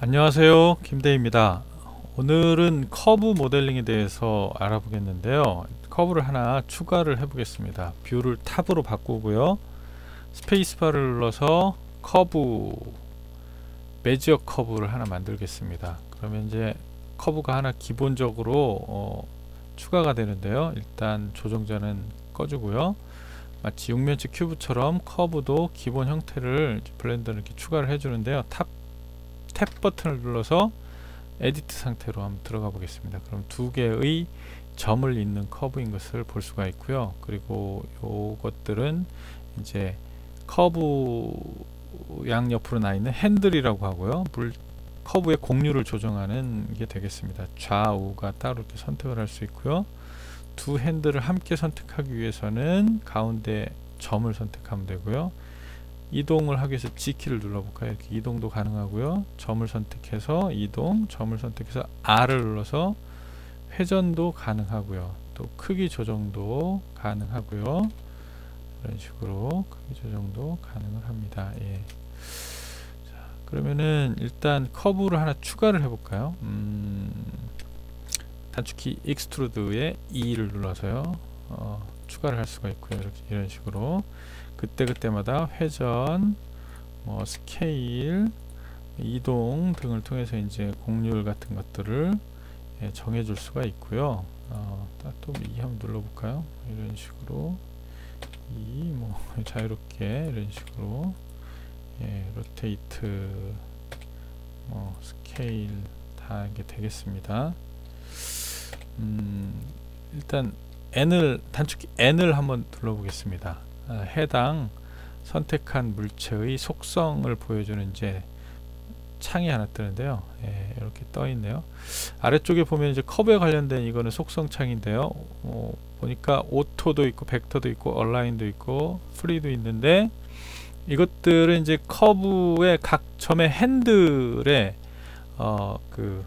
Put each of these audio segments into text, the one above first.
안녕하세요, 김대희입니다. 오늘은 커브 모델링에 대해서 알아보겠는데요. 커브를 하나 추가를 해 보겠습니다. 뷰를 탑으로 바꾸고요, 스페이스바를 눌러서 커브, 베지어 커브를 하나 만들겠습니다. 그러면 이제 커브가 하나 기본적으로 추가가 되는데요. 일단 조정자는 꺼주고요, 마치 6면체 큐브처럼 커브도 기본 형태를 블렌더는 이렇게 추가를 해주는데요. 탭 버튼을 눌러서 에디트 상태로 한번 들어가 보겠습니다. 그럼 두 개의 점을 잇는 커브인 것을 볼 수가 있고요. 그리고 요것들은 이제 커브 양옆으로 나 있는 핸들이라고 하고요. 커브의 곡률을 조정하는 게 되겠습니다. 좌우가 따로 이렇게 선택을 할 수 있고요. 두 핸들을 함께 선택하기 위해서는 가운데 점을 선택하면 되고요. 이동을 하기 위해서 G키를 눌러볼까요? 이렇게 이동도 가능하고요. 점을 선택해서 이동, 점을 선택해서 R을 눌러서 회전도 가능하고요. 또 크기 조정도 가능하고요. 이런 식으로 크기 조정도 가능을 합니다. 예. 자, 그러면은 일단 커브를 하나 추가를 해볼까요? 단축키 익스트루드에 E를 눌러서요, 추가를 할 수가 있고요. 이렇게 이런 식으로 그때그때마다 회전, 스케일, 이동 등을 통해서 이제 곡률 같은 것들을 정해줄 수가 있고요. 또 이 한번 눌러볼까요? 이런 식으로 자유롭게 이런 식으로 로테이트, 스케일 다 이게 되겠습니다. 일단 단축키 N을 한번 눌러보겠습니다. 해당 선택한 물체의 속성을 보여주는 이제 창이 하나 뜨는데요. 이렇게 떠 있네요. 아래쪽에 보면 이제 커브에 관련된 이거는 속성 창인데요. 보니까 오토도 있고 벡터도 있고 얼라인도 있고 프리도 있는데, 이것들은 이제 커브의 각 점의 핸들의 그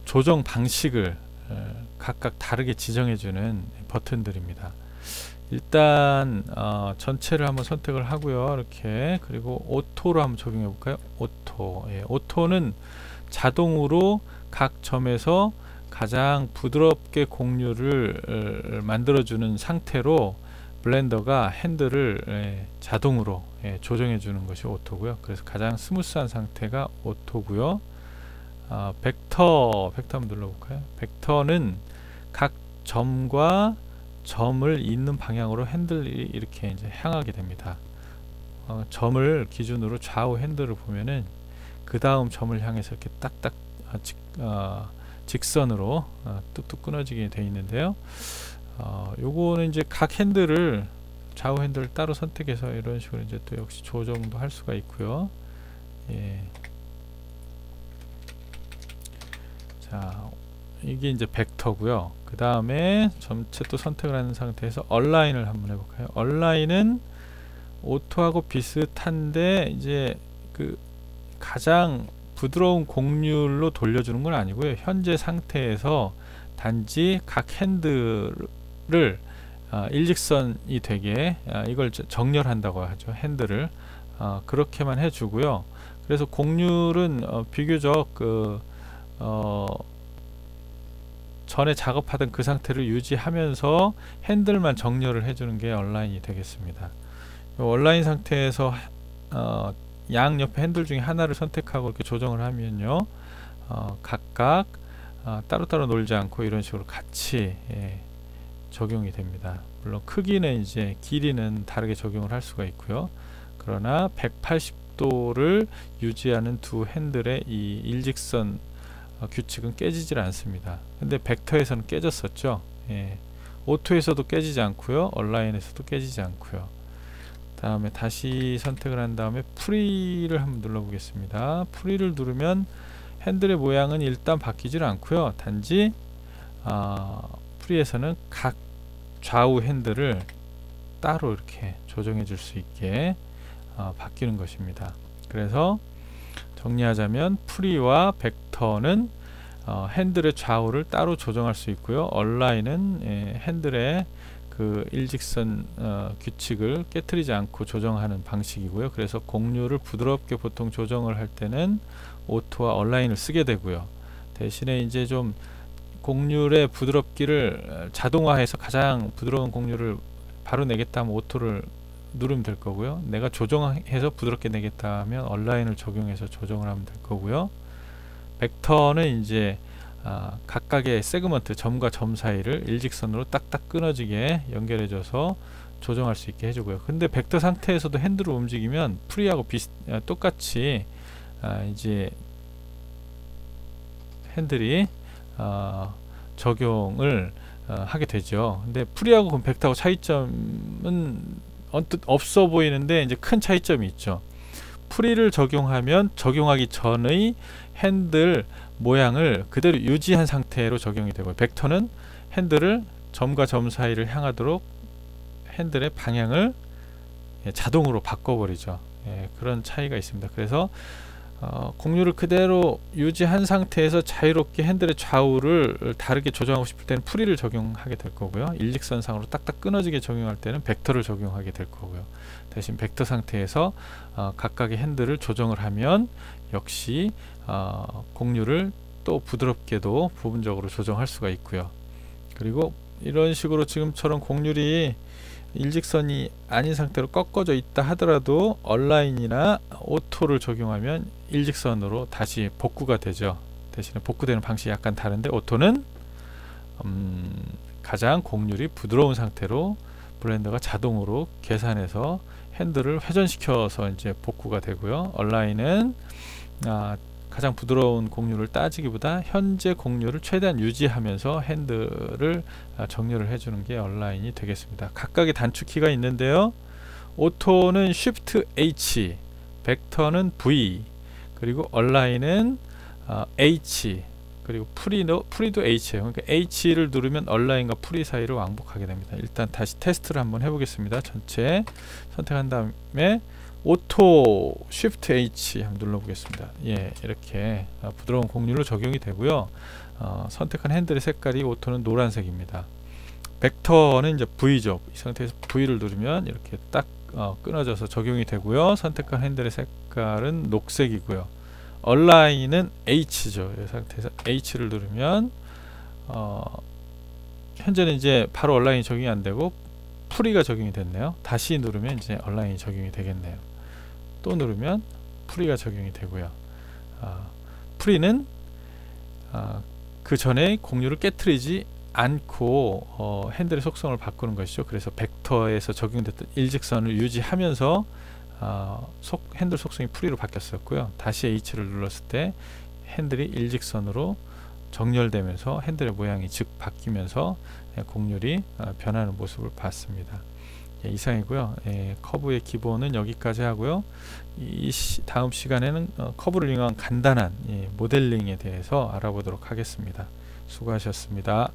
조정 방식을 각각 다르게 지정해주는 버튼들입니다. 일단 전체를 한번 선택을 하고요, 이렇게. 그리고 오토로 한번 적용해 볼까요? 오토는 자동으로 각 점에서 가장 부드럽게 곡률을 만들어주는 상태로 블렌더가 핸들을 자동으로 조정해 주는 것이 오토고요. 그래서 가장 스무스한 상태가 오토고요. 벡터 한번 눌러볼까요? 벡터는 각 점과 점을 잇는 방향으로 핸들이 이렇게 이제 향하게 됩니다. 점을 기준으로 좌우 핸들을 보면은 그 다음 점을 향해서 이렇게 딱딱 직선으로 뚝뚝 끊어지게 되어 있는데요. 요거는 이제 각 핸들을, 좌우 핸들을 따로 선택해서 이런 식으로 이제 또 역시 조정도 할 수가 있고요. 예. 자, 이게 이제 벡터고요. 그 다음에 전체 또 선택을 하는 상태에서 얼라인을 한번 해볼까요? 얼라인은 오토하고 비슷한데 이제 그 가장 부드러운 곡률로 돌려주는 건 아니고요. 현재 상태에서 단지 각 핸들을 일직선이 되게 이걸 정렬한다고 하죠. 핸들을 그렇게만 해주고요. 그래서 곡률은 비교적 전에 작업하던 그 상태를 유지하면서 핸들만 정렬을 해주는 게 얼라인이 되겠습니다. 얼라인 상태에서 양옆에 핸들 중에 하나를 선택하고 이렇게 조정을 하면요, 각각 따로따로 놀지 않고 이런 식으로 같이 적용이 됩니다. 물론 크기는 이제 길이는 다르게 적용을 할 수가 있고요. 그러나 180도를 유지하는 두 핸들의 이 일직선 규칙은 깨지질 않습니다. 근데 벡터에서는 깨졌었죠. 오토에서도 깨지지 않고요, 얼라인에서도 깨지지 않고요. 다음에 다시 선택을 한 다음에 프리를 한번 눌러 보겠습니다. 프리를 누르면 핸들의 모양은 일단 바뀌질 않고요. 단지 프리에서는 각 좌우 핸들을 따로 이렇게 조정해 줄 수 있게 바뀌는 것입니다. 그래서 정리하자면 프리와 벡터는 핸들의 좌우를 따로 조정할 수 있고요. 얼라인은 핸들의 그 일직선 규칙을 깨트리지 않고 조정하는 방식이고요. 그래서 곡률을 부드럽게 보통 조정을 할 때는 오토와 얼라인을 쓰게 되고요. 대신에 이제 좀 곡률의 부드럽기를 자동화해서 가장 부드러운 곡률을 바로 내겠다 하면 오토를 누르면 될 거고요. 내가 조정해서 부드럽게 내겠다 하면 얼라인을 적용해서 조정을 하면 될 거고요. 벡터는 이제 각각의 세그먼트 점과 점 사이를 일직선으로 딱딱 끊어지게 연결해줘서 조정할 수 있게 해주고요. 근데 벡터 상태에서도 핸들을 움직이면 프리하고 똑같이 이제 핸들이 적용을 하게 되죠. 근데 프리하고 그럼 벡터하고 차이점은 언뜻 없어 보이는데 이제 큰 차이점이 있죠. 프리를 적용하면 적용하기 전의 핸들 모양을 그대로 유지한 상태로 적용이 되고, 벡터는 핸들을 점과 점 사이를 향하도록 핸들의 방향을 자동으로 바꿔버리죠. 그런 차이가 있습니다. 그래서 곡률을 그대로 유지한 상태에서 자유롭게 핸들의 좌우를 다르게 조정하고 싶을 때는 프리를 적용하게 될 거고요. 일직선상으로 딱딱 끊어지게 적용할 때는 벡터를 적용하게 될 거고요. 대신 벡터 상태에서 각각의 핸들을 조정을 하면 역시 곡률을 또 부드럽게도 부분적으로 조정할 수가 있고요. 그리고 이런 식으로 지금처럼 곡률이 일직선이 아닌 상태로 꺾어져 있다 하더라도 얼라인이나 오토를 적용하면 일직선으로 다시 복구가 되죠. 대신에 복구되는 방식이 약간 다른데, 오토는 가장 곡률이 부드러운 상태로 블렌더가 자동으로 계산해서 핸들을 회전시켜서 이제 복구가 되고요. 얼라인은 가장 부드러운 곡률을 따지기보다 현재 곡률을 최대한 유지하면서 핸들을 정렬을 해주는 게 얼라인이 되겠습니다. 각각의 단축키가 있는데요. 오토는 Shift H, 벡터는 V, 그리고 얼라인은 H, 그리고 프리도 H예요. 그러니까 H를 누르면 얼라인과 프리 사이를 왕복하게 됩니다. 일단 다시 테스트를 한번 해보겠습니다. 전체 선택한 다음에 오토 Shift H 한번 눌러보겠습니다. 이렇게 부드러운 곡률로 적용이 되고요. 선택한 핸들의 색깔이 오토는 노란색입니다. 벡터는 이제 V죠. 이 상태에서 V를 누르면 이렇게 딱 끊어져서 적용이 되고요. 선택한 핸들의 색깔은 녹색이고요. 얼라인은 H죠. 이 상태에서 H를 누르면 현재는 이제 바로 얼라인이 적용이 안 되고 프리가 적용이 됐네요. 다시 누르면 이제 얼라인이 적용이 되겠네요. 또 누르면 프리가 적용이 되고요. 프리는 그 전에 곡률을 깨트리지 않고 핸들의 속성을 바꾸는 것이죠. 그래서 벡터에서 적용됐던 일직선을 유지하면서 핸들 속성이 프리로 바뀌었었고요. 다시 H를 눌렀을 때 핸들이 일직선으로 정렬되면서 핸들의 모양이 즉 바뀌면서 곡률이 변하는 모습을 봤습니다. 이상이고요. 커브의 기본은 여기까지 하고요. 다음 시간에는 커브를 이용한 간단한 모델링에 대해서 알아보도록 하겠습니다. 수고하셨습니다.